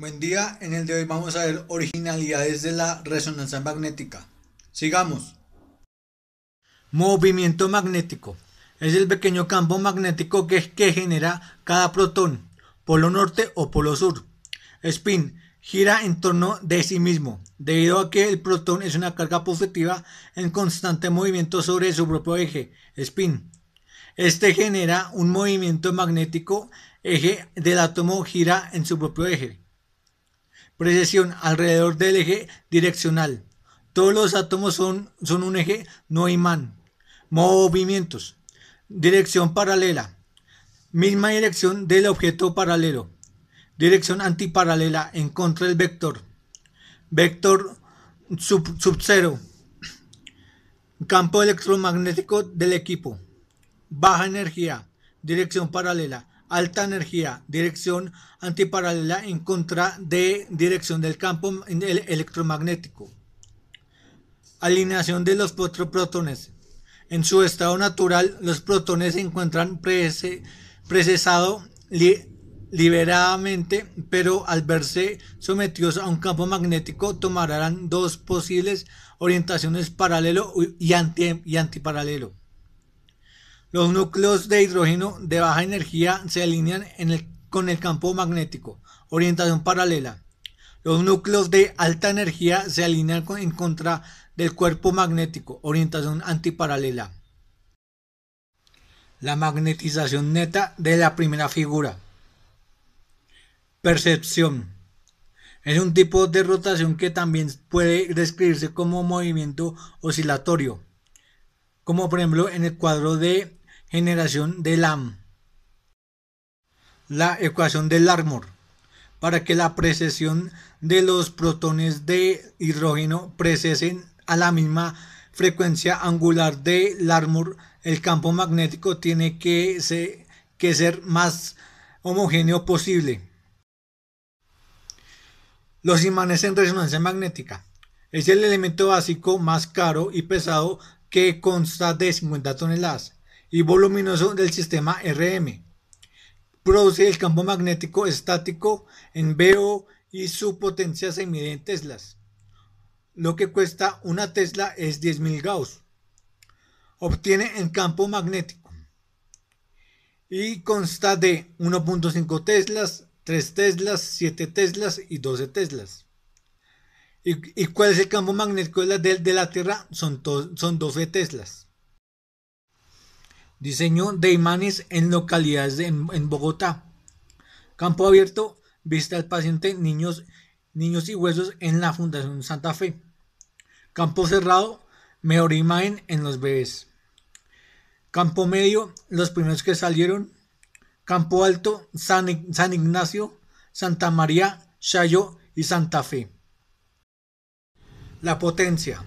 Buen día, en el de hoy vamos a ver originalidades de la resonancia magnética. Sigamos. Movimiento magnético. Es el pequeño campo magnético que genera cada protón, polo norte o polo sur. Spin. Gira en torno de sí mismo, debido a que el protón es una carga positiva en constante movimiento sobre su propio eje. Spin. Este genera un movimiento magnético, eje del átomo gira en su propio eje. Precesión alrededor del eje direccional. Todos los átomos son un eje no imán. Movimientos. Dirección paralela. Misma dirección del objeto paralelo. Dirección antiparalela en contra del vector. Vector sub cero. Campo electromagnético del equipo. Baja energía. Dirección paralela. Alta energía, dirección antiparalela en contra de dirección del campo electromagnético. Alineación de los protones. En su estado natural, los protones se encuentran procesados liberadamente, pero al verse sometidos a un campo magnético tomarán dos posibles orientaciones, paralelo y antiparalelo. Los núcleos de hidrógeno de baja energía se alinean con el campo magnético, orientación paralela. Los núcleos de alta energía se alinean en contra del cuerpo magnético, orientación antiparalela. La magnetización neta de la primera figura. Percepción. Es un tipo de rotación que también puede describirse como movimiento oscilatorio, como por ejemplo en el cuadro de generación de Lamb. La ecuación de Larmor. Para que la precesión de los protones de hidrógeno precesen a la misma frecuencia angular de Larmor, el campo magnético tiene que ser más homogéneo posible. Los imanes en resonancia magnética. Es el elemento básico más caro y pesado que consta de 50 toneladas y voluminoso del sistema RM. Produce el campo magnético estático en VO y su potencia se mide en teslas. Lo que cuesta una tesla es 10.000 Gauss. Obtiene el campo magnético y consta de 1.5 teslas, 3 teslas, 7 teslas y 12 teslas. ¿Y cuál es el campo magnético de la Tierra? Son 12 teslas. Diseño de imanes en localidades en Bogotá. Campo abierto, vista al paciente, niños y huesos en la Fundación Santa Fe. Campo cerrado, mejor imagen en los bebés. Campo medio, los primeros que salieron. Campo alto, San Ignacio, Santa María, Chayo y Santa Fe. La potencia.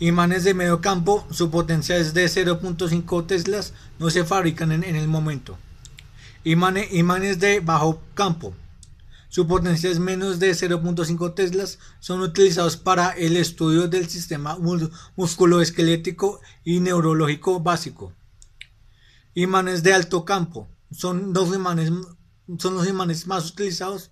Imanes de medio campo, su potencia es de 0.5 teslas, no se fabrican en el momento. Imanes de bajo campo, su potencia es menos de 0.5 teslas, son utilizados para el estudio del sistema musculoesquelético y neurológico básico. Imanes de alto campo, son los imanes más utilizados,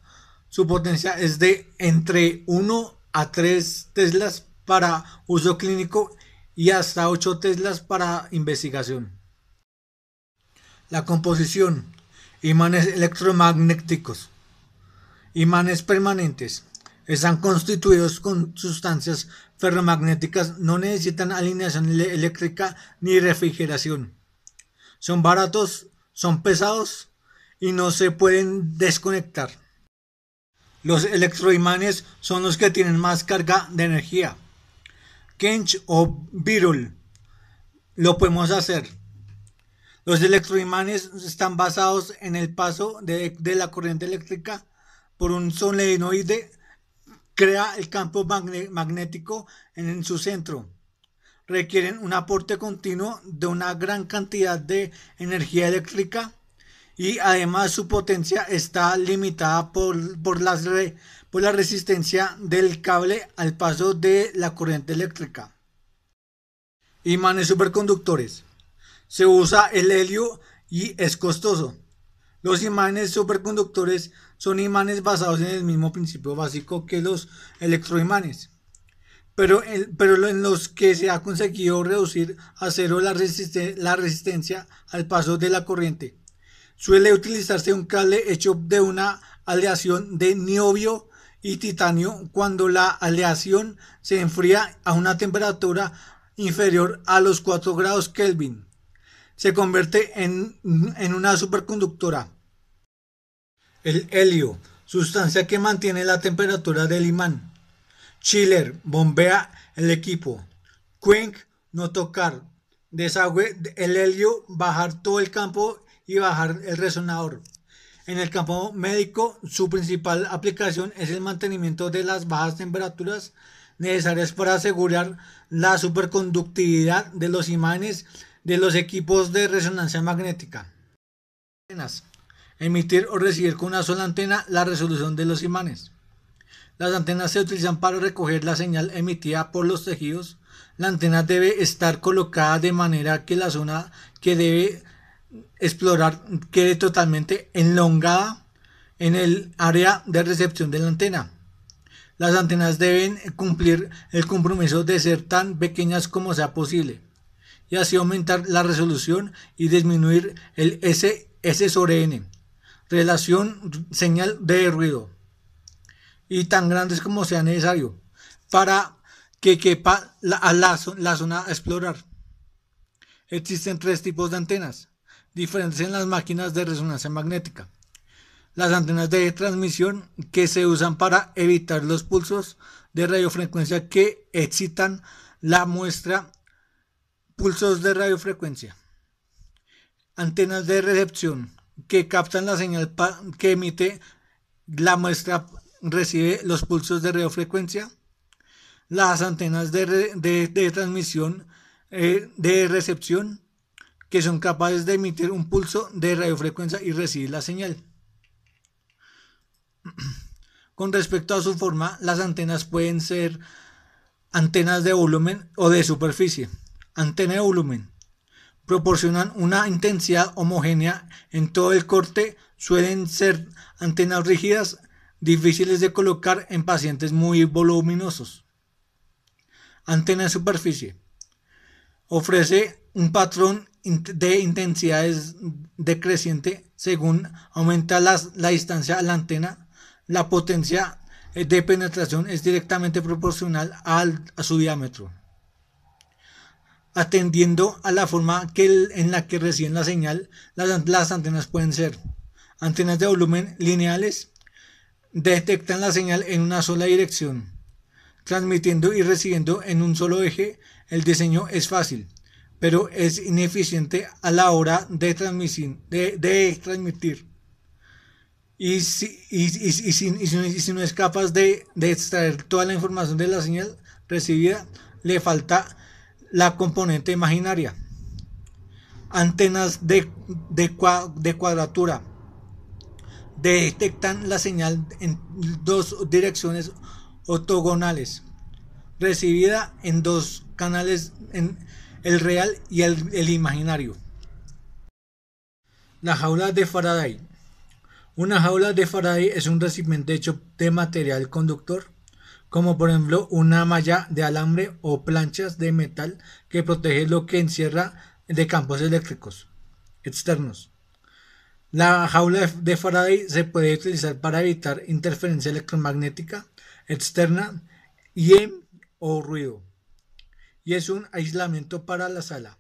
su potencia es de entre 1 a 3 teslas para uso clínico y hasta 8 teslas para investigación. La composición. Imanes electromagnéticos. Imanes permanentes. Están constituidos con sustancias ferromagnéticas, no necesitan alineación eléctrica ni refrigeración. Son baratos, son pesados y no se pueden desconectar. Los electroimanes son los que tienen más carga de energía. Kench o Birol. Lo podemos hacer. Los electroimanes están basados en el paso de la corriente eléctrica por un solenoide. Crea el campo magnético en su centro. Requieren un aporte continuo de una gran cantidad de energía eléctrica y además su potencia está limitada por la resistencia del cable al paso de la corriente eléctrica. Imanes superconductores. Se usa el helio y es costoso. Los imanes superconductores son imanes basados en el mismo principio básico que los electroimanes, pero en los que se ha conseguido reducir a cero la resistencia al paso de la corriente. Suele utilizarse un cable hecho de una aleación de niobio y titanio cuando la aleación se enfría a una temperatura inferior a los 4 grados Kelvin. Se convierte en una superconductora. El helio, sustancia que mantiene la temperatura del imán. Chiller, bombea el equipo. Quench, no tocar. Desagüe el helio, bajar todo el campo y bajar el resonador. En el campo médico, su principal aplicación es el mantenimiento de las bajas temperaturas necesarias para asegurar la superconductividad de los imanes de los equipos de resonancia magnética. Antenas. Emitir o recibir con una sola antena la resolución de los imanes. Las antenas se utilizan para recoger la señal emitida por los tejidos. La antena debe estar colocada de manera que la zona que debe explorar quede totalmente enlongada en el área de recepción de la antena. Las antenas deben cumplir el compromiso de ser tan pequeñas como sea posible y así aumentar la resolución y disminuir el S sobre N, relación señal de ruido, y tan grandes como sea necesario para que quepa la zona a explorar. Existen tres tipos de antenas, diferentes en las máquinas de resonancia magnética. Las antenas de transmisión, que se usan para evitar los pulsos de radiofrecuencia que excitan la muestra. Pulsos de radiofrecuencia. Antenas de recepción, que captan la señal que emite la muestra, recibe los pulsos de radiofrecuencia. Las antenas de transmisión, de recepción, que son capaces de emitir un pulso de radiofrecuencia y recibir la señal. Con respecto a su forma, las antenas pueden ser antenas de volumen o de superficie. Antena de volumen. Proporcionan una intensidad homogénea en todo el corte. Suelen ser antenas rígidas, difíciles de colocar en pacientes muy voluminosos. Antena de superficie. Ofrece un patrón de intensidades decreciente según aumenta la distancia a la antena. La potencia de penetración es directamente proporcional a su diámetro, atendiendo a la forma en la que reciben la señal. Las antenas pueden ser antenas de volumen lineales, detectan la señal en una sola dirección, transmitiendo y recibiendo en un solo eje. El diseño es fácil, pero es ineficiente a la hora de transmitir. Y si no es capaz de extraer toda la información de la señal recibida, le falta la componente imaginaria. Antenas de cuadratura. Detectan la señal en dos direcciones ortogonales, recibida en dos canales, en el real y el imaginario. La jaula de Faraday. Una jaula de Faraday es un recipiente hecho de material conductor, como por ejemplo una malla de alambre o planchas de metal que protege lo que encierra de campos eléctricos externos. La jaula de Faraday se puede utilizar para evitar interferencia electromagnética externa o ruido, y es un aislamiento para la sala.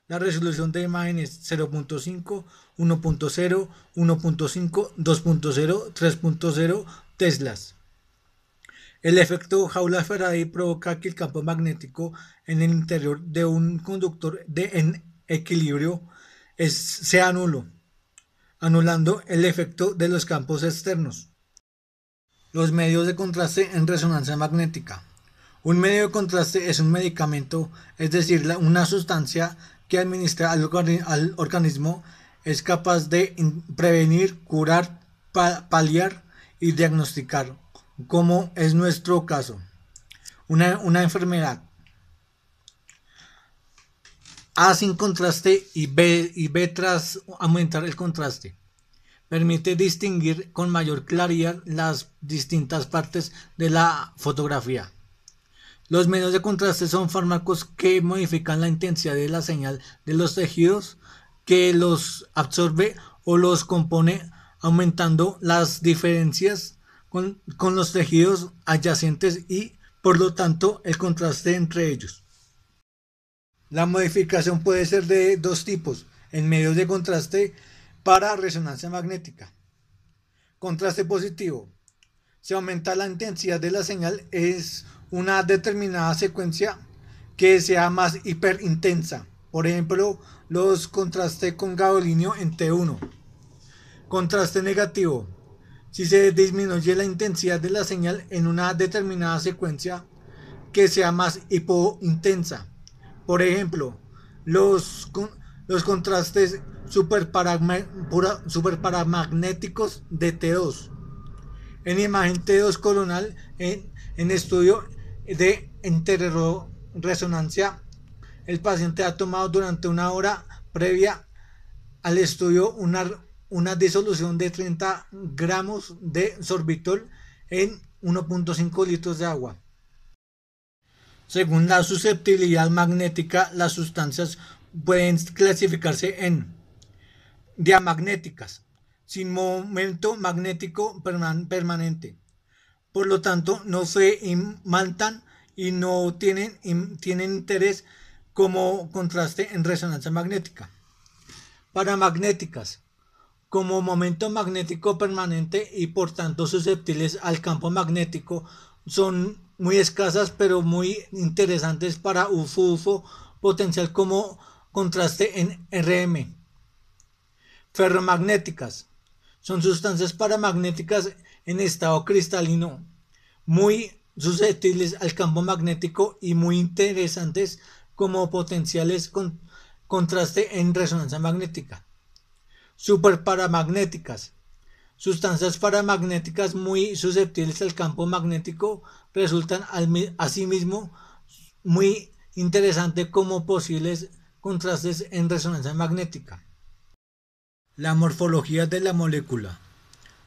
La resolución de imagen es 0.5, 1.0, 1.5, 2.0, 3.0 teslas. El efecto jaula Faraday provoca que el campo magnético en el interior de un conductor en equilibrio sea nulo, anulando el efecto de los campos externos. Los medios de contraste en resonancia magnética. Un medio de contraste es un medicamento, es decir, una sustancia que administra al organismo, es capaz de prevenir, curar, paliar y diagnosticar, como es nuestro caso, una enfermedad. A sin contraste y B tras aumentar el contraste. Permite distinguir con mayor claridad las distintas partes de la fotografía. Los medios de contraste son fármacos que modifican la intensidad de la señal de los tejidos, que los absorbe o los compone, aumentando las diferencias con los tejidos adyacentes y, por lo tanto, el contraste entre ellos. La modificación puede ser de dos tipos: en medios de contraste para resonancia magnética. Contraste positivo: se aumenta la intensidad de la señal es una determinada secuencia que sea más hiperintensa. Por ejemplo, los contrastes con gadolinio en T1. Contraste negativo: si se disminuye la intensidad de la señal en una determinada secuencia que sea más hipointensa. Por ejemplo, los contrastes superparamagnéticos de T2. En imagen T2 coronal, en estudio de interresonancia, el paciente ha tomado durante una hora previa al estudio una disolución de 30 gramos de sorbitol en 1.5 litros de agua. Según la susceptibilidad magnética, las sustancias pueden clasificarse en diamagnéticas, sin momento magnético permanente. Por lo tanto, no se imantan y no tienen interés como contraste en resonancia magnética. Paramagnéticas, como momento magnético permanente y por tanto susceptibles al campo magnético, son muy escasas pero muy interesantes para UFO potencial como contraste en RM. Ferromagnéticas, son sustancias paramagnéticas en estado cristalino, muy susceptibles al campo magnético y muy interesantes como potenciales contraste en resonancia magnética. Superparamagnéticas, sustancias paramagnéticas muy susceptibles al campo magnético, resultan asimismo muy interesantes como posibles contrastes en resonancia magnética. La morfología de la molécula.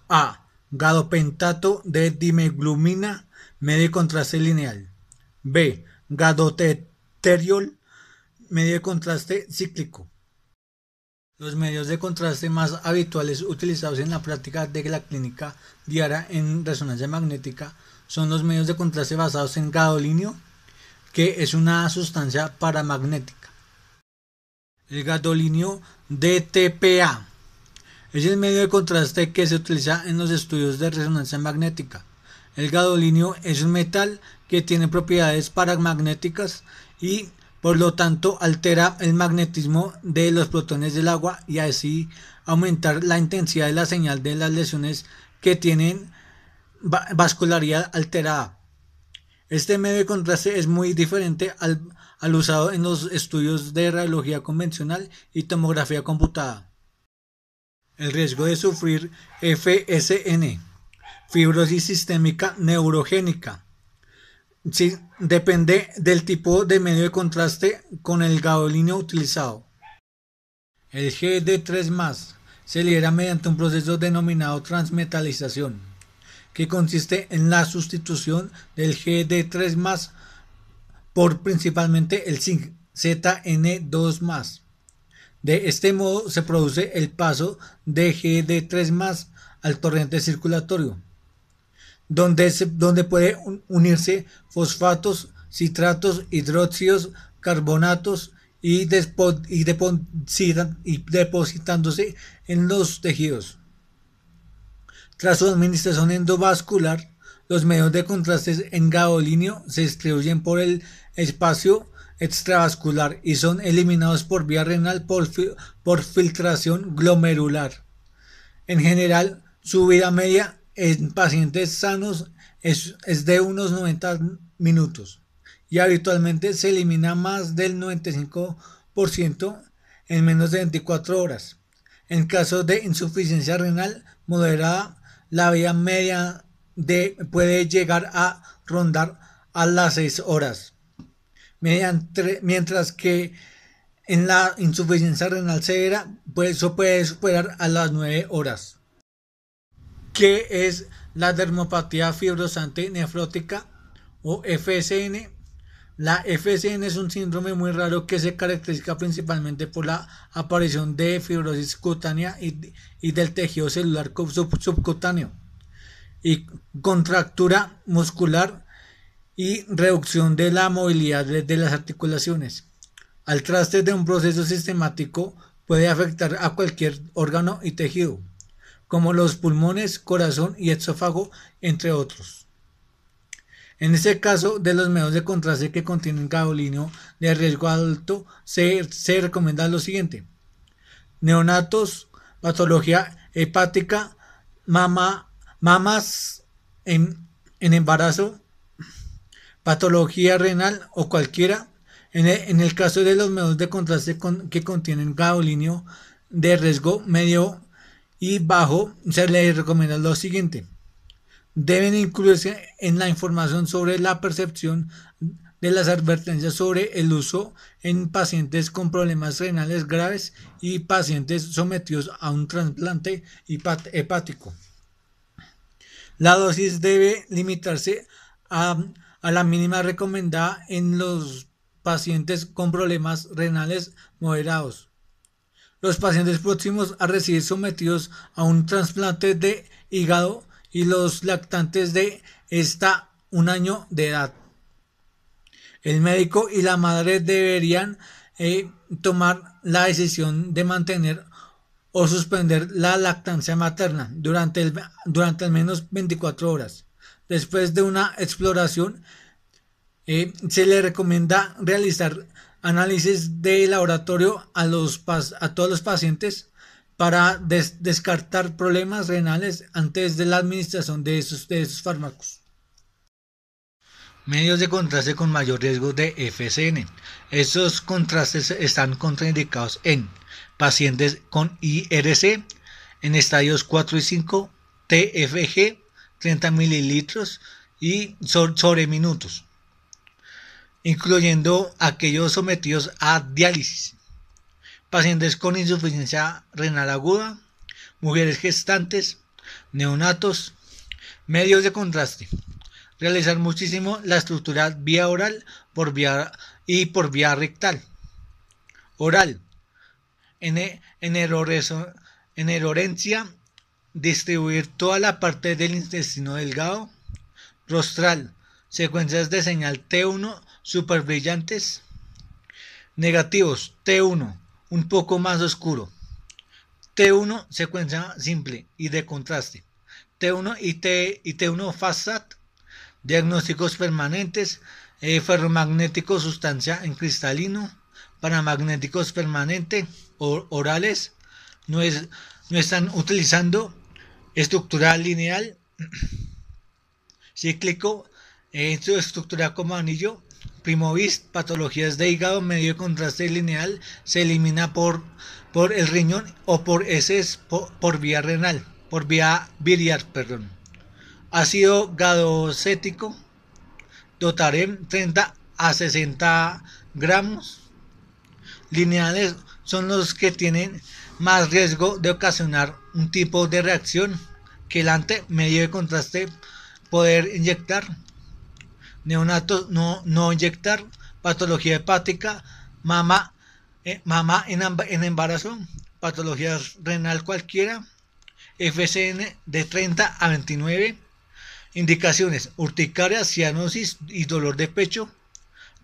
A. Gadopentato de dimeglumina, medio de contraste lineal. B. Gadoteteriol, medio de contraste cíclico. Los medios de contraste más habituales utilizados en la práctica de la clínica diaria en resonancia magnética son los medios de contraste basados en gadolinio, que es una sustancia paramagnética. El gadolinio DTPA es el medio de contraste que se utiliza en los estudios de resonancia magnética. El gadolinio es un metal que tiene propiedades paramagnéticas y por lo tanto altera el magnetismo de los protones del agua y así aumentar la intensidad de la señal de las lesiones que tienen vascularidad alterada. Este medio de contraste es muy diferente al usado en los estudios de radiología convencional y tomografía computada. El riesgo de sufrir FSN, fibrosis sistémica neurogénica, sí, depende del tipo de medio de contraste con el gadolinio utilizado. El GD3+, se libera mediante un proceso denominado transmetalización, que consiste en la sustitución del GD3+ por principalmente el zinc ZN2+. De este modo se produce el paso de GD3+ al torrente circulatorio, donde puede unirse fosfatos, citratos, hidróxidos, carbonatos y depositándose en los tejidos. Tras su administración endovascular, los medios de contraste en gadolinio se distribuyen por el espacio extravascular y son eliminados por vía renal por filtración glomerular. En general, su vida media en pacientes sanos es de unos 90 minutos y habitualmente se elimina más del 95% en menos de 24 horas. En caso de insuficiencia renal moderada, la vida media puede llegar a rondar a las 6 horas. Mientras que en la insuficiencia renal severa, pues eso puede superar a las 9 horas. ¿Qué es la dermopatía fibrosante nefrótica o FSN? La FSN es un síndrome muy raro que se caracteriza principalmente por la aparición de fibrosis cutánea y del tejido celular subcutáneo y contractura muscular y reducción de la movilidad de las articulaciones. Al traste de un proceso sistemático puede afectar a cualquier órgano y tejido, como los pulmones, corazón y esófago, entre otros. En este caso, de los medios de contraste que contienen gadolinio de riesgo alto, se recomienda lo siguiente: neonatos, patología hepática, mamas en embarazo, patología renal o cualquiera. En el caso de los medios de contraste que contienen gadolinio de riesgo medio y bajo, se les recomienda lo siguiente: deben incluirse en la información sobre la percepción de las advertencias sobre el uso en pacientes con problemas renales graves y pacientes sometidos a un trasplante hepático. La dosis debe limitarse a la mínima recomendada en los pacientes con problemas renales moderados. Los pacientes próximos a recibir sometidos a un trasplante de hígado y los lactantes de hasta 1 año de edad. El médico y la madre deberían tomar la decisión de mantener o suspender la lactancia materna durante al menos 24 horas. Después de una exploración, se le recomienda realizar análisis de laboratorio a todos los pacientes para descartar problemas renales antes de la administración de esos fármacos. Medios de contraste con mayor riesgo de FSN. Estos contrastes están contraindicados en pacientes con IRC en estadios 4 y 5, TFG 30 mililitros y sobre minutos, incluyendo aquellos sometidos a diálisis, pacientes con insuficiencia renal aguda, mujeres gestantes, neonatos. Medios de contraste: realizar muchísimo la estructura vía oral por vía rectal. Oral: en herorencia, distribuir toda la parte del intestino delgado. Rostral: secuencias de señal T1 super brillantes. Negativos: T1 un poco más oscuro, T1 secuencia simple y de contraste, T1 y T1 FAST. Diagnósticos permanentes: ferromagnético sustancia en cristalino, paramagnéticos permanente orales. No están utilizando estructura lineal, cíclico, su estructura como anillo. Primovis: patologías de hígado, medio de contraste lineal, se elimina por el riñón o por heces por vía renal, por vía biliar, perdón. Ácido gadocético, Dotarem 30 a 60 gramos. Lineales son los que tienen más riesgo de ocasionar un tipo de reacción quelante, medio de contraste, poder inyectar. Neonatos, no inyectar. Patología hepática, mama en embarazo, patología renal cualquiera, FSN de 30 a 29. Indicaciones: urticaria, cianosis y dolor de pecho.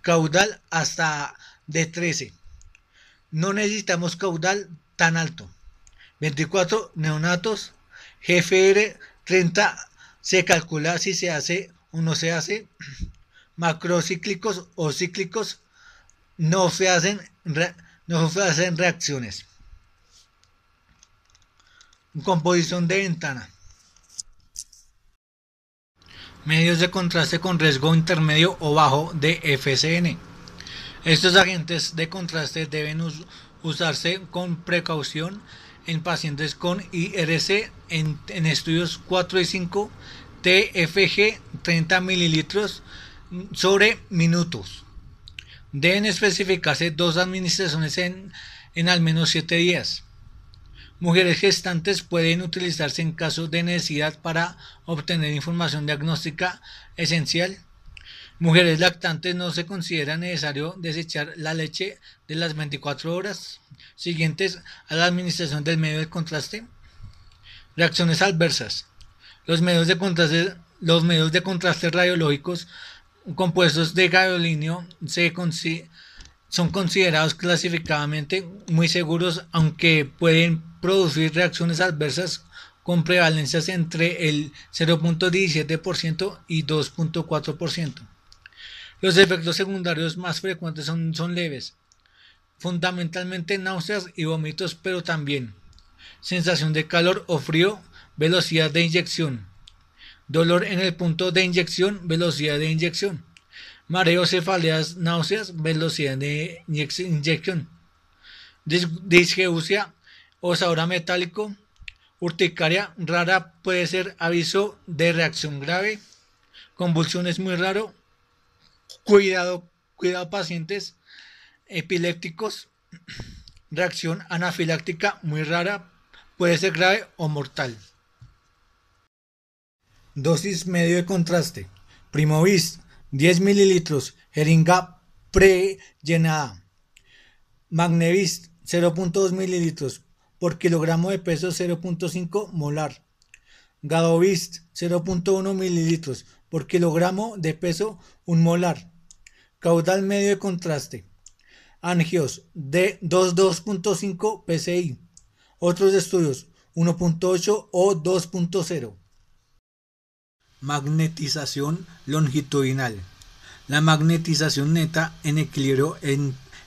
Caudal hasta de 13. No necesitamos caudal tan alto. 24 neonatos. GFR 30 se calcula si se hace o no se hace. Macrocíclicos o cíclicos no se hacen reacciones. Composición de ventana. Medios de contraste con riesgo intermedio o bajo de FSN. Estos agentes de contraste deben usarse con precaución en pacientes con IRC en estudios 4 y 5, TFG 30 mililitros sobre minutos. Deben especificarse 2 administraciones en al menos 7 días. Mujeres gestantes pueden utilizarse en caso de necesidad para obtener información diagnóstica esencial. Mujeres lactantes no se considera necesario desechar la leche de las 24 horas siguientes a la administración del medio de contraste. Reacciones adversas. Los medios de contraste radiológicos compuestos de gadolinio son considerados clasificadamente muy seguros, aunque pueden producir reacciones adversas con prevalencias entre el 0.17% y 2.4%. Los efectos secundarios más frecuentes son leves, fundamentalmente náuseas y vómitos, pero también sensación de calor o frío, velocidad de inyección, dolor en el punto de inyección, velocidad de inyección, mareo, cefaleas, náuseas, velocidad de inyección, disgeusia o sabor a metálico, urticaria rara, puede ser aviso de reacción grave, convulsiones muy raro, cuidado pacientes epilépticos, reacción anafiláctica muy rara, puede ser grave o mortal. Dosis medio de contraste. Primovist 10 mililitros, jeringa prellenada. Magnevist 0.2 mililitros por kilogramo de peso, 0.5 molar. Gadovist 0.1 mililitros por kilogramo de peso, 1 molar. Caudal medio de contraste. Angios de 2.5 psi. Otros estudios 1.8 o 2.0. Magnetización longitudinal. La magnetización neta en equilibrio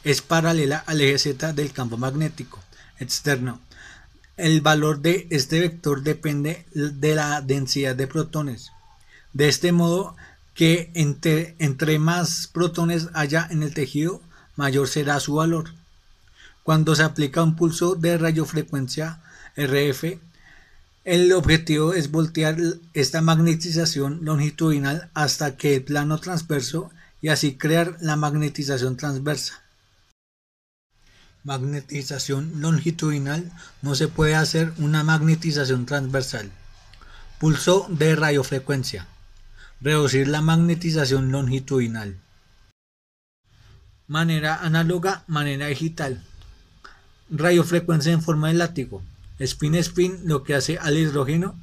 es paralela al eje Z del campo magnético externo. El valor de este vector depende de la densidad de protones. De este modo que entre más protones haya en el tejido, mayor será su valor. Cuando se aplica un pulso de radiofrecuencia RF, el objetivo es voltear esta magnetización longitudinal hasta que el plano transverso y así crear la magnetización transversa. Magnetización longitudinal no se puede hacer una magnetización transversal. Pulso de radiofrecuencia. Reducir la magnetización longitudinal. Manera análoga, manera digital. Radiofrecuencia en forma de látigo. Spin-spin lo que hace al hidrógeno.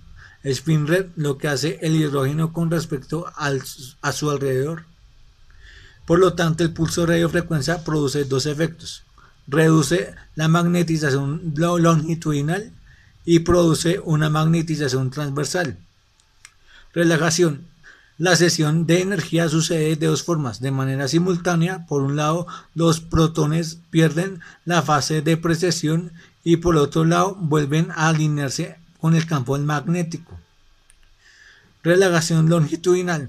Spin-red lo que hace el hidrógeno con respecto a su alrededor. Por lo tanto, el pulso de radiofrecuencia produce dos efectos. Reduce la magnetización longitudinal y produce una magnetización transversal. Relajación. La cesión de energía sucede de dos formas, de manera simultánea. Por un lado, los protones pierden la fase de precesión y por otro lado vuelven a alinearse con el campo magnético. Relajación longitudinal.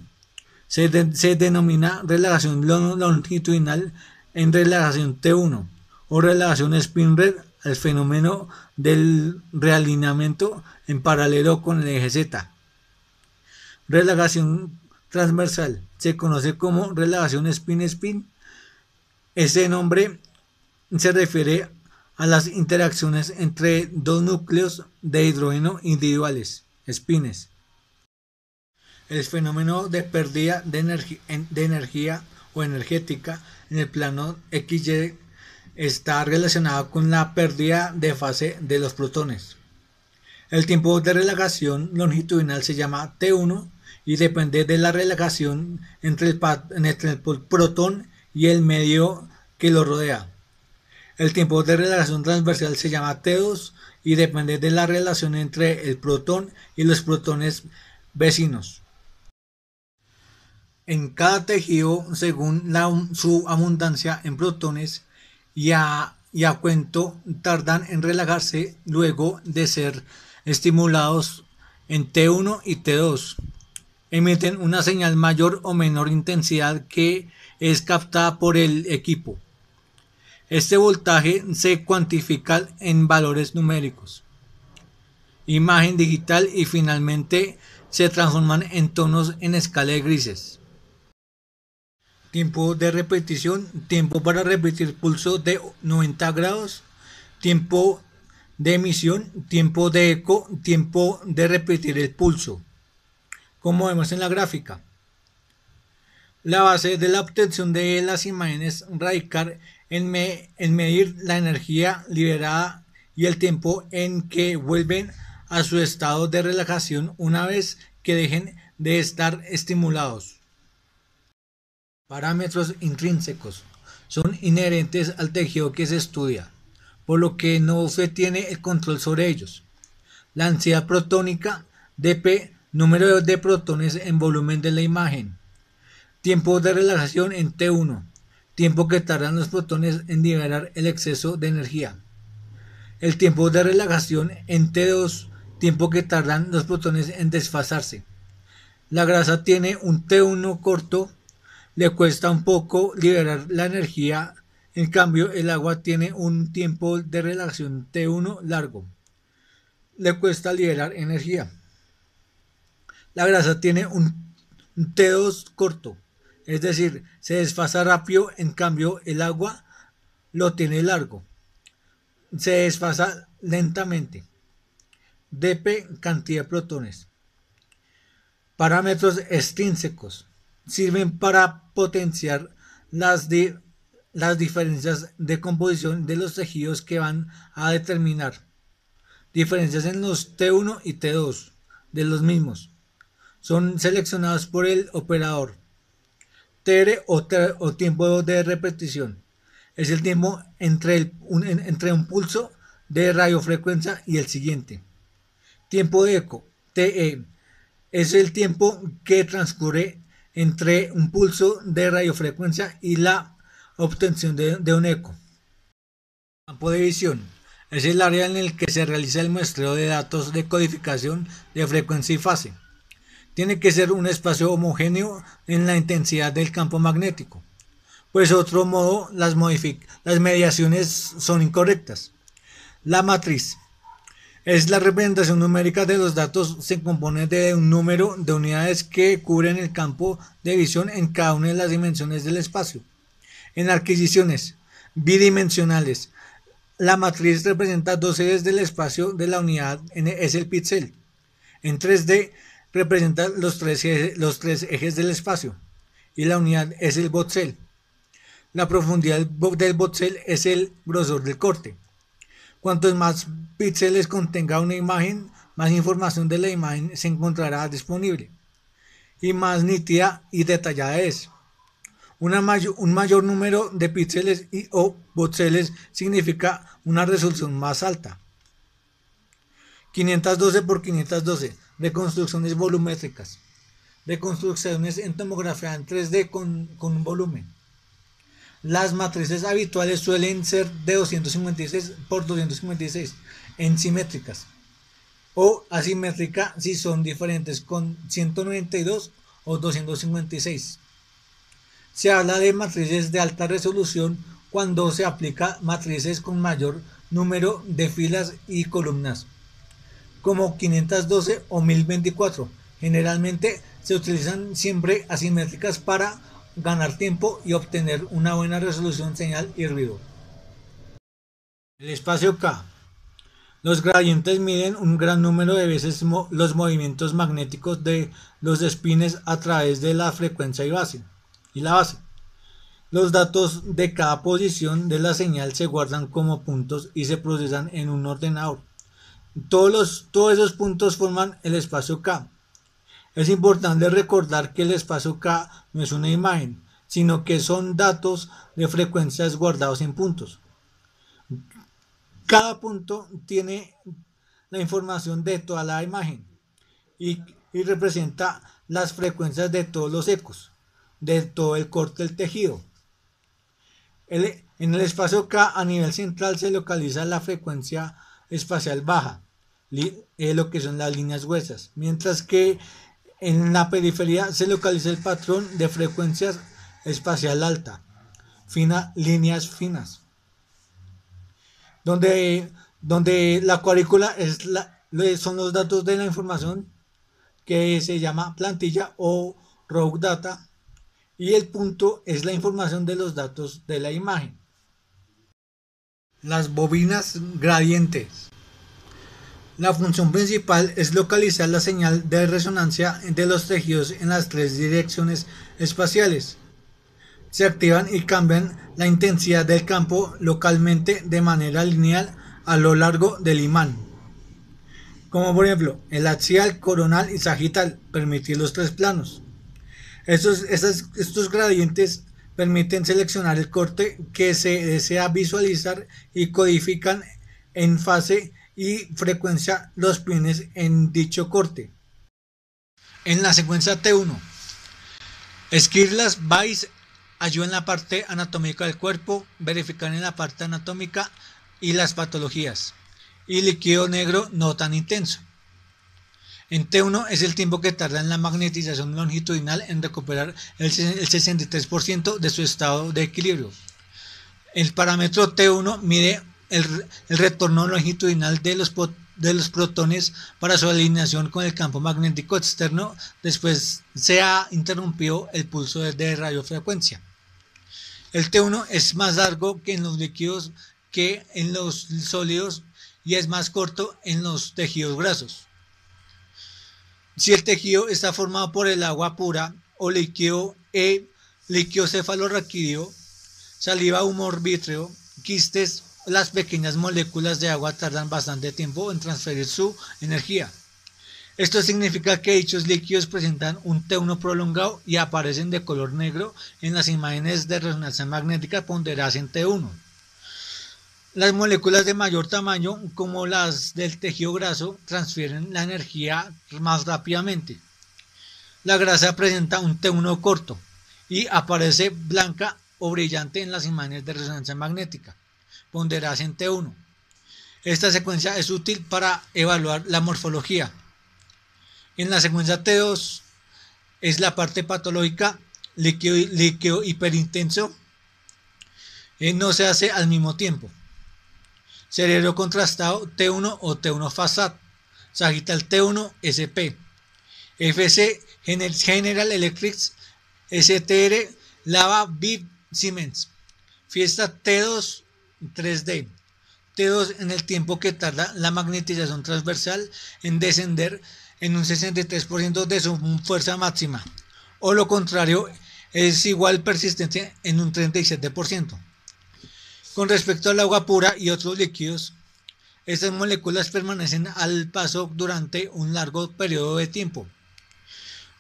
Se denomina relajación longitudinal en relajación T1 o relajación spin-red al fenómeno del realineamiento en paralelo con el eje Z. Relajación transversal se conoce como relajación spin-spin. Ese nombre se refiere a las interacciones entre dos núcleos de hidrógeno individuales, spines. El fenómeno de pérdida de energía o energética en el plano XY está relacionado con la pérdida de fase de los protones. El tiempo de relajación longitudinal se llama T1 y depende de la relajación entre el protón y el medio que lo rodea. El tiempo de relajación transversal se llama T2 y depende de la relación entre el protón y los protones vecinos. En cada tejido, según su abundancia en protones y a cuánto tardan en relajarse luego de ser estimulados en T1 y T2. Emiten una señal mayor o menor intensidad que es captada por el equipo. Este voltaje se cuantifica en valores numéricos, imagen digital y finalmente se transforman en tonos en escala de grises. Tiempo de repetición, tiempo para repetir pulso de 90 grados, tiempo de emisión, tiempo de eco, tiempo de repetir el pulso, como vemos en la gráfica. La base de la obtención de las imágenes radica en medir la energía liberada y el tiempo en que vuelven a su estado de relajación una vez que dejen de estar estimulados. Parámetros intrínsecos son inherentes al tejido que se estudia, por lo que no se tiene el control sobre ellos. La densidad protónica, dp, número de protones en volumen de la imagen. Tiempo de relajación en T1, tiempo que tardan los protones en liberar el exceso de energía. El tiempo de relajación en T2, tiempo que tardan los protones en desfasarse. La grasa tiene un T1 corto, le cuesta un poco liberar la energía, en cambio el agua tiene un tiempo de relajación T1 largo, le cuesta liberar energía. La grasa tiene un T2 corto, es decir, se desfasa rápido, en cambio el agua lo tiene largo, se desfasa lentamente. dp, cantidad de protones. Parámetros extrínsecos sirven para potenciar las diferencias de composición de los tejidos que van a determinar diferencias en los T1 y T2 de los mismos. Son seleccionados por el operador. TR o tiempo de repetición es el tiempo entre un pulso de radiofrecuencia y el siguiente. Tiempo de eco, TE, es el tiempo que transcurre entre un pulso de radiofrecuencia y la obtención de un eco. Campo de visión es el área en el que se realiza el muestreo de datos de codificación de frecuencia y fase. Tiene que ser un espacio homogéneo en la intensidad del campo magnético, pues de otro modo las mediaciones son incorrectas. La matriz es la representación numérica de los datos, se compone de un número de unidades que cubren el campo de visión en cada una de las dimensiones del espacio. En adquisiciones bidimensionales, la matriz representa dos ejes del espacio de la unidad, es el píxel. En 3D representa los tres ejes del espacio y la unidad es el voxel. La profundidad del voxel es el grosor del corte. Cuantos más píxeles contenga una imagen, más información de la imagen se encontrará disponible y más nítida y detallada es. Un mayor número de píxeles o voxeles significa una resolución más alta. 512 por 512. Reconstrucciones volumétricas. Reconstrucciones en tomografía en 3D con volumen. Las matrices habituales suelen ser de 256 por 256 en simétricas o asimétrica si son diferentes con 192 o 256. Se habla de matrices de alta resolución cuando se aplica matrices con mayor número de filas y columnas, como 512 o 1024. Generalmente se utilizan siempre asimétricas para ganar tiempo y obtener una buena resolución, señal y ruido. El espacio K. Los gradientes miden un gran número de veces los movimientos magnéticos de los espines a través de la frecuencia y la base. Los datos de cada posición de la señal se guardan como puntos y se procesan en un ordenador. Todos esos puntos forman el espacio K. Es importante recordar que el espacio K no es una imagen, sino que son datos de frecuencias guardados en puntos. Cada punto tiene la información de toda la imagen y representa las frecuencias de todos los ecos, de todo el corte del tejido. En el espacio K a nivel central se localiza la frecuencia espacial baja, lo que son las líneas gruesas, mientras que en la periferia se localiza el patrón de frecuencias espacial alta, líneas finas, donde la cuadrícula son los datos de la información que se llama plantilla o raw data, y el punto es la información de los datos de la imagen. Las bobinas gradientes. La función principal es localizar la señal de resonancia de los tejidos en las tres direcciones espaciales. Se activan y cambian la intensidad del campo localmente de manera lineal a lo largo del imán, como por ejemplo el axial, coronal y sagital, permitir los tres planos. Estos gradientes permiten seleccionar el corte que se desea visualizar y codifican en fase y frecuencia los pines en dicho corte. En la secuencia T1, Esquirlas Weiss ayuda en la parte anatómica del cuerpo, verificar en la parte anatómica y las patologías. Y líquido negro no tan intenso. En T1 es el tiempo que tarda en la magnetización longitudinal en recuperar el 63% de su estado de equilibrio. El parámetro T1 mide el retorno longitudinal de los protones para su alineación con el campo magnético externo después se ha interrumpido el pulso de radiofrecuencia. El T1 es más largo que en los líquidos que en los sólidos y es más corto en los tejidos grasos. Si el tejido está formado por el agua pura o líquido líquido cefalorraquídeo, saliva, humor vítreo, quistes, las pequeñas moléculas de agua tardan bastante tiempo en transferir su energía. Esto significa que dichos líquidos presentan un T1 prolongado y aparecen de color negro en las imágenes de resonancia magnética ponderadas en T1. Las moléculas de mayor tamaño, como las del tejido graso, transfieren la energía más rápidamente. La grasa presenta un T1 corto y aparece blanca o brillante en las imágenes de resonancia magnética, ponderadas en T1. Esta secuencia es útil para evaluar la morfología. En la secuencia T2 es la parte patológica, líquido hiperintenso, no se hace al mismo tiempo. Cerebro contrastado T1 o T1 FASAT, sagital T1 SP, FC General Electric, STR Lava Viv Siemens, fiesta T2 3D, T2 en el tiempo que tarda la magnetización transversal en descender en un 63% de su fuerza máxima, o lo contrario es igual persistente en un 37%. Con respecto al agua pura y otros líquidos, estas moléculas permanecen al paso durante un largo periodo de tiempo,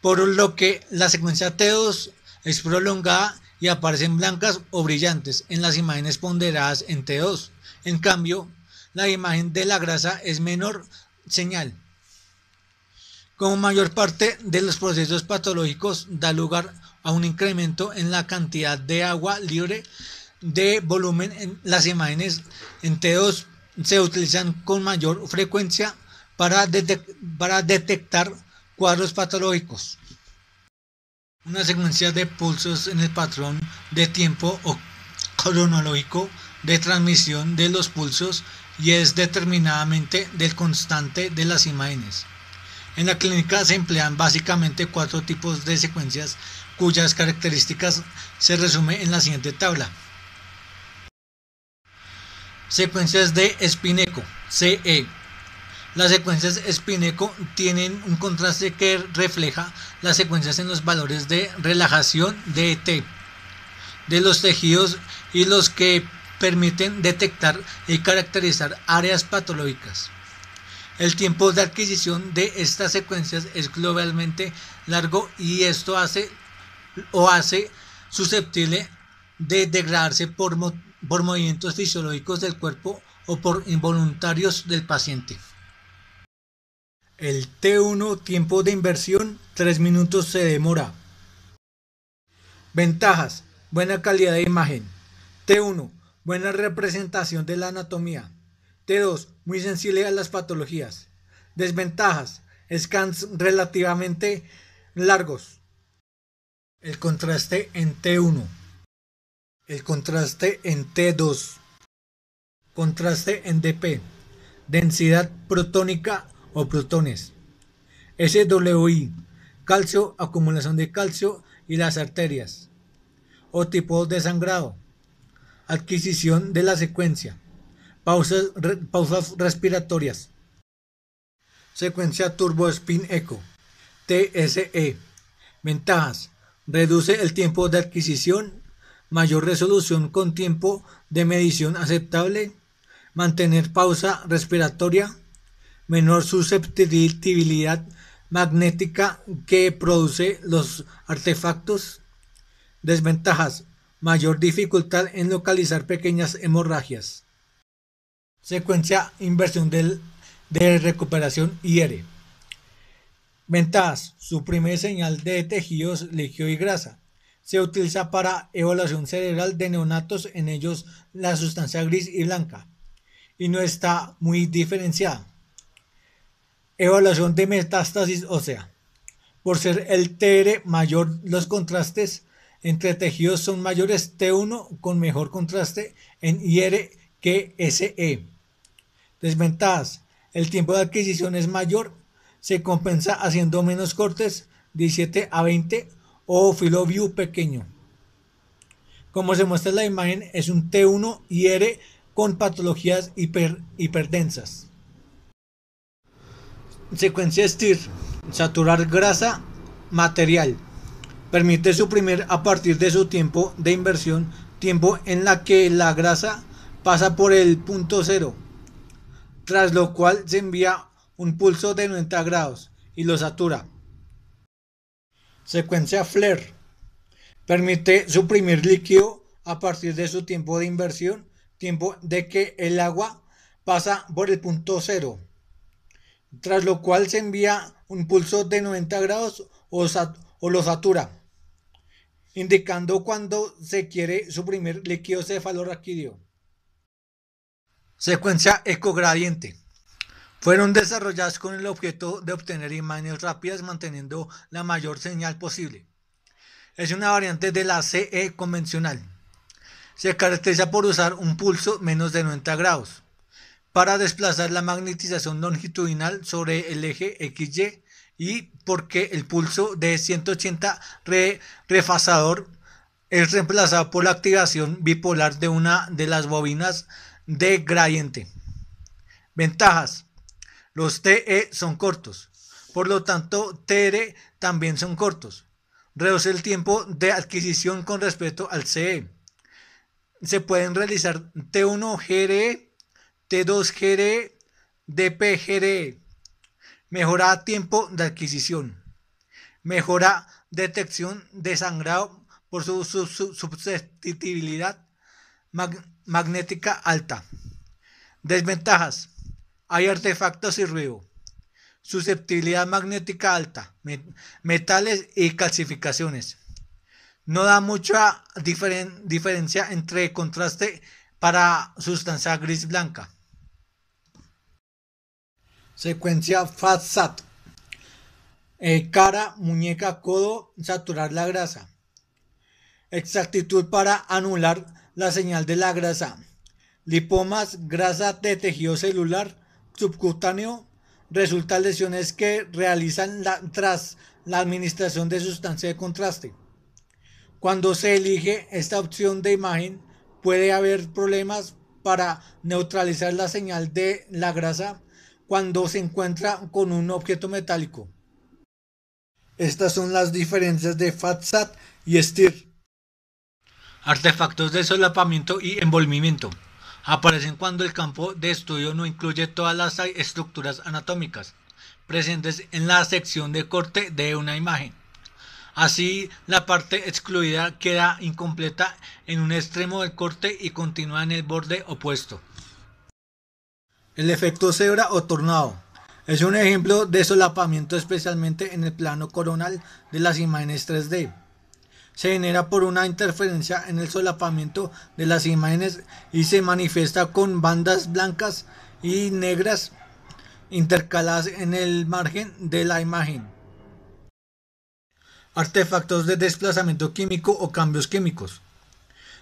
por lo que la secuencia T2 es prolongada y aparecen blancas o brillantes en las imágenes ponderadas en T2. En cambio, la imagen de la grasa es menor señal. Como mayor parte de los procesos patológicos da lugar a un incremento en la cantidad de agua libre de volumen, en las imágenes en T2 se utilizan con mayor frecuencia para detectar cuadros patológicos. Una secuencia de pulsos en el patrón de tiempo o cronológico de transmisión de los pulsos y es determinadamente del constante de las imágenes. En la clínica se emplean básicamente 4 tipos de secuencias cuyas características se resumen en la siguiente tabla. Secuencias de Spineco, CE. Las secuencias Spineco tienen un contraste que refleja las secuencias en los valores de relajación DT de los tejidos y los que permiten detectar y caracterizar áreas patológicas. El tiempo de adquisición de estas secuencias es globalmente largo y esto hace susceptible de degradarse por movimientos fisiológicos del cuerpo o por involuntarios del paciente. El T1 tiempo de inversión 3 minutos se demora. Ventajas: buena calidad de imagen. T1 buena representación de la anatomía. T2 muy sensible a las patologías. Desventajas: scans relativamente largos. El contraste en T1. El contraste en T2. Contraste en DP. Densidad protónica o protones. SWI. Calcio, acumulación de calcio y las arterias. O tipo de sangrado. Adquisición de la secuencia. Pausas respiratorias. Secuencia Turbo Spin Echo, TSE. Ventajas: reduce el tiempo de adquisición, mayor resolución con tiempo de medición aceptable, mantener pausa respiratoria, menor susceptibilidad magnética que produce los artefactos. Desventajas: mayor dificultad en localizar pequeñas hemorragias. Secuencia inversión de recuperación IR. Ventajas: suprime señal de tejidos, líquido y grasa. Se utiliza para evaluación cerebral de neonatos, en ellos la sustancia gris y blanca, y no está muy diferenciada. Evaluación de metástasis ósea. Por ser el TR mayor, los contrastes entre tejidos son mayores. T1 con mejor contraste en IR que SE. Desventajas: el tiempo de adquisición es mayor, se compensa haciendo menos cortes, 17 a 20, o filo view pequeño. Como se muestra en la imagen, es un T1 IR con patologías hiperdensas. Secuencia STIR, saturar grasa material. Permite suprimir a partir de su tiempo de inversión, tiempo en la que la grasa pasa por el punto cero, tras lo cual se envía un pulso de 90 grados y lo satura. Secuencia FLARE. Permite suprimir líquido a partir de su tiempo de inversión, tiempo de que el agua pasa por el punto cero, tras lo cual se envía un pulso de 90 grados o lo satura, indicando cuando se quiere suprimir líquido cefalorraquídeo. Secuencia ecogradiente. Fueron desarrolladas con el objeto de obtener imágenes rápidas manteniendo la mayor señal posible. Es una variante de la CE convencional. Se caracteriza por usar un pulso menos de 90 grados para desplazar la magnetización longitudinal sobre el eje XY, y porque el pulso de 180 refasador es reemplazado por la activación bipolar de una de las bobinas de gradiente. Ventajas: los TE son cortos, por lo tanto TR también son cortos. Reduce el tiempo de adquisición con respecto al CE. Se pueden realizar T1 GRE, T2 GRE, DP GRE. Mejora tiempo de adquisición. Mejora detección de sangrado por su susceptibilidad magnética alta. Desventajas: hay artefactos y ruido. Susceptibilidad magnética alta, metales y calcificaciones. No da mucha diferencia entre contraste para sustancia gris blanca. Secuencia FAST-SAT. Cara, muñeca, codo, saturar la grasa. Exactitud para anular la señal de la grasa. Lipomas, grasa de tejido celular, subcutáneo. Resultan lesiones que realizan tras la administración de sustancia de contraste. Cuando se elige esta opción de imagen, puede haber problemas para neutralizar la señal de la grasa cuando se encuentra con un objeto metálico. Estas son las diferencias de FAST-SAT y STIR. Artefactos de solapamiento y envolvimiento. Aparecen cuando el campo de estudio no incluye todas las estructuras anatómicas presentes en la sección de corte de una imagen. Así, la parte excluida queda incompleta en un extremo del corte y continúa en el borde opuesto. El efecto cebra o tornado es un ejemplo de solapamiento, especialmente en el plano coronal de las imágenes 3D. Se genera por una interferencia en el solapamiento de las imágenes y se manifiesta con bandas blancas y negras intercaladas en el margen de la imagen. Artefactos de desplazamiento químico o cambios químicos.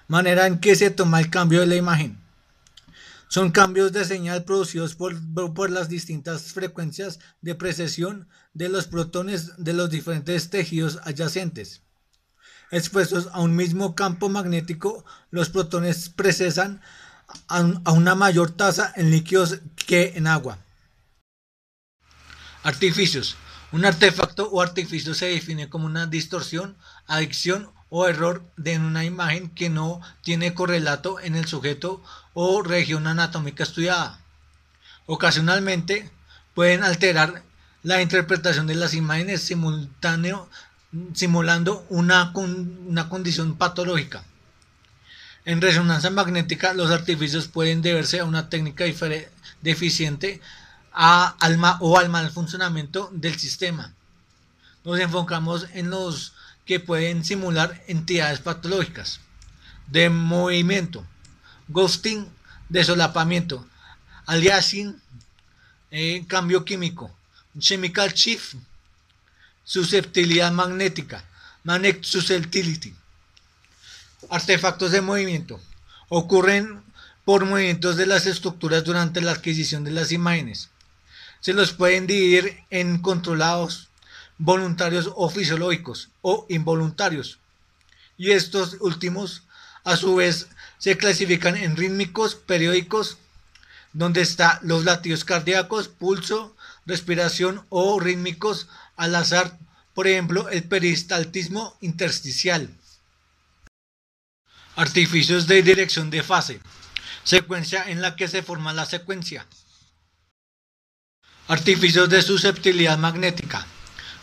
Manera en que se toma el cambio de la imagen. Son cambios de señal producidos por las distintas frecuencias de precesión de los protones de los diferentes tejidos adyacentes. Expuestos a un mismo campo magnético, los protones precesan a una mayor tasa en líquidos que en agua. Artificios. Un artefacto o artificio se define como una distorsión, adición o error en una imagen que no tiene correlato en el sujeto o región anatómica estudiada. Ocasionalmente pueden alterar la interpretación de las imágenes simulando una condición patológica. En resonancia magnética, los artificios pueden deberse a una técnica deficiente o al mal funcionamiento del sistema. Nos enfocamos en los que pueden simular entidades patológicas. De movimiento, ghosting, de solapamiento, aliasing, cambio químico, chemical shift, susceptibilidad magnética, magnetic susceptibility. Artefactos de movimiento. Ocurren por movimientos de las estructuras durante la adquisición de las imágenes. Se los pueden dividir en controlados, voluntarios o fisiológicos o involuntarios. Y estos últimos, a su vez, se clasifican en rítmicos, periódicos, donde están los latidos cardíacos, pulso, respiración, o rítmicos al azar, por ejemplo, el peristaltismo intersticial. Artificios de dirección de fase. Secuencia en la que se forma la secuencia. Artificios de susceptibilidad magnética.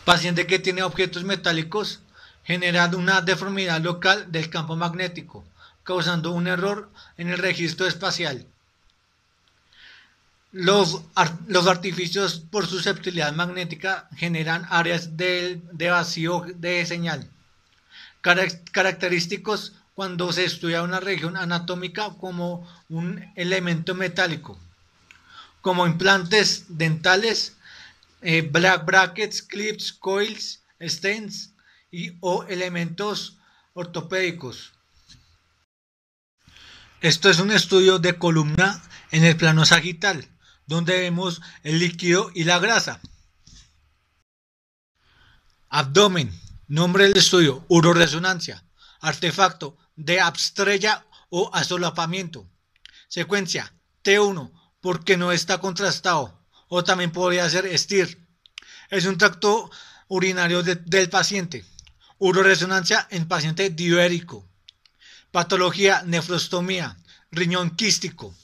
Paciente que tiene objetos metálicos genera una deformidad local del campo magnético, causando un error en el registro espacial. Los artificios por susceptibilidad magnética generan áreas de vacío de señal, característicos cuando se estudia una región anatómica como un elemento metálico, como implantes dentales, black brackets, clips, coils, stents o elementos ortopédicos. Esto es un estudio de columna en el plano sagital, donde vemos el líquido y la grasa. Abdomen. Nombre del estudio: uroresonancia. Artefacto: de abstrella o asolapamiento. Secuencia: T1, porque no está contrastado, o también podría ser STIR. Es un tracto urinario del paciente. Uroresonancia en paciente diurético. Patología: nefrostomía, riñón quístico.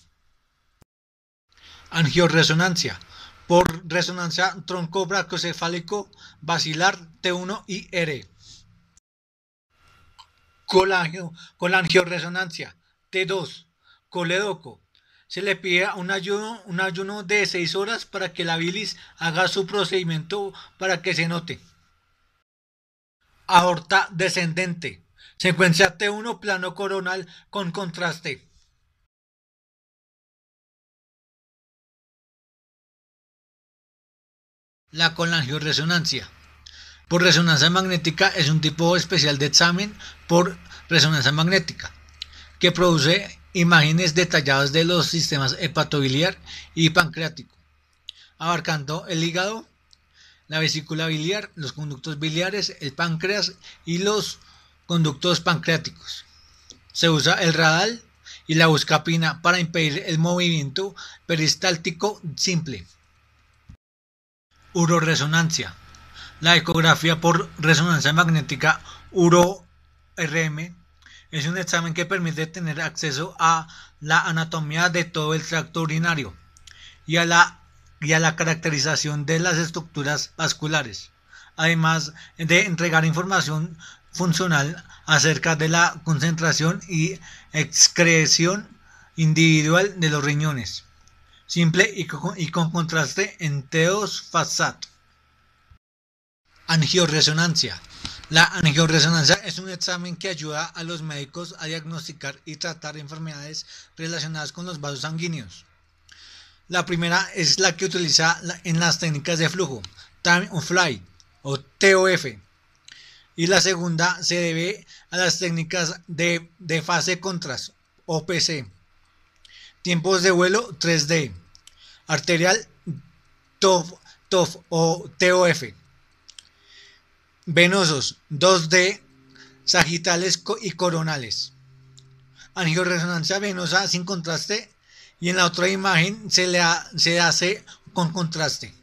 Angioresonancia por resonancia tronco-bracocefálico basilar T1 y R. Colangioresonancia T2, colédoco. Se le pide un ayuno de 6 horas para que la bilis haga su procedimiento para que se note. Aorta descendente. Secuencia T1, plano coronal con contraste. La colangioresonancia por resonancia magnética es un tipo especial de examen por resonancia magnética que produce imágenes detalladas de los sistemas hepatobiliar y pancreático, abarcando el hígado, la vesícula biliar, los conductos biliares, el páncreas y los conductos pancreáticos. Se usa el radal y la buscapina para impedir el movimiento peristáltico simple. Uroresonancia. La ecografía por resonancia magnética URO-RM es un examen que permite tener acceso a la anatomía de todo el tracto urinario y a la caracterización de las estructuras vasculares, además de entregar información funcional acerca de la concentración y excreción individual de los riñones, simple y con contraste en T2 FASAT. Angioresonancia. La angioresonancia es un examen que ayuda a los médicos a diagnosticar y tratar enfermedades relacionadas con los vasos sanguíneos. La primera es la que utiliza en las técnicas de flujo, time of flight o TOF, y la segunda se debe a las técnicas de fase contrast, OPC, tiempos de vuelo 3D, arterial TOF o TOF, venosos 2D, sagitales y coronales. Angioresonancia venosa sin contraste, y en la otra imagen se hace con contraste.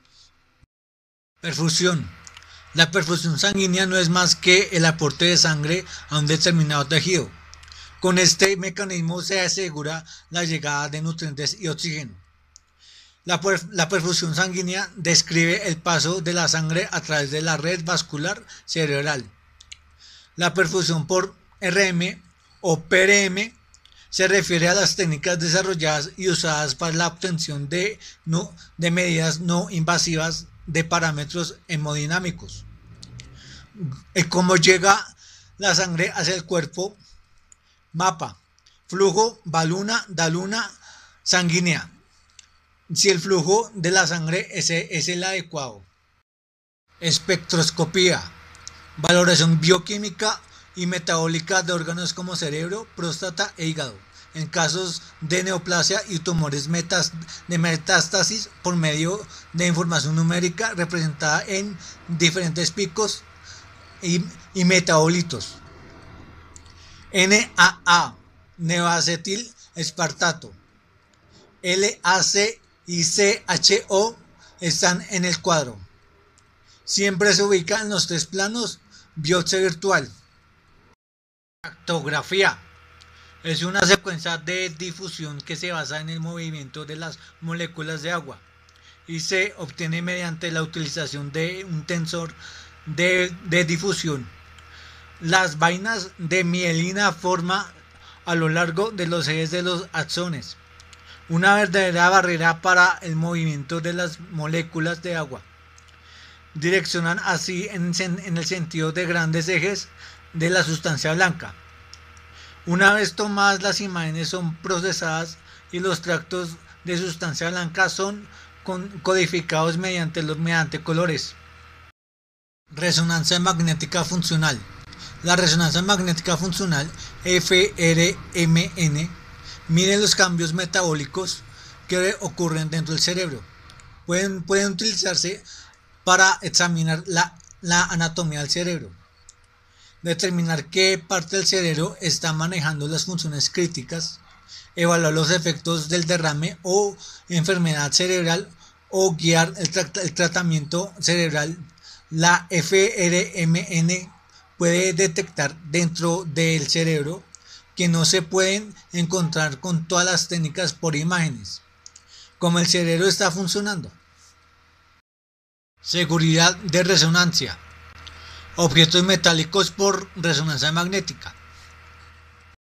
Perfusión. La perfusión sanguínea no es más que el aporte de sangre a un determinado tejido. Con este mecanismo se asegura la llegada de nutrientes y oxígeno. La perfusión sanguínea describe el paso de la sangre a través de la red vascular cerebral. La perfusión por RM o PRM se refiere a las técnicas desarrolladas y usadas para la obtención de medidas no invasivas de parámetros hemodinámicos. Cómo llega la sangre hacia el cuerpo. Mapa. Flujo, valuna, daluna, sanguínea. Si el flujo de la sangre es el adecuado. Espectroscopía. Valoración bioquímica y metabólica de órganos como cerebro, próstata e hígado. En casos de neoplasia y tumores de metástasis por medio de información numérica representada en diferentes picos y metabolitos. NAA, neoacetil espartato. LAC y CHO están en el cuadro. Siempre se ubica en los tres planos. Biopsia virtual. Actografía. Es una secuencia de difusión que se basa en el movimiento de las moléculas de agua y se obtiene mediante la utilización de un tensor de difusión. Las vainas de mielina forman a lo largo de los ejes de los axones una verdadera barrera para el movimiento de las moléculas de agua. Direccionan así en el sentido de grandes ejes de la sustancia blanca. Una vez tomadas, las imágenes son procesadas y los tractos de sustancia blanca son codificados mediante colores. Resonancia magnética funcional. La resonancia magnética funcional, FRMN, mide los cambios metabólicos que ocurren dentro del cerebro. Pueden utilizarse para examinar la anatomía del cerebro, determinar qué parte del cerebro está manejando las funciones críticas, evaluar los efectos del derrame o enfermedad cerebral o guiar el tratamiento cerebral. La FRMN puede detectar dentro del cerebro que no se pueden encontrar con todas las técnicas por imágenes, como el cerebro está funcionando. Seguridad de resonancia. Objetos metálicos por resonancia magnética.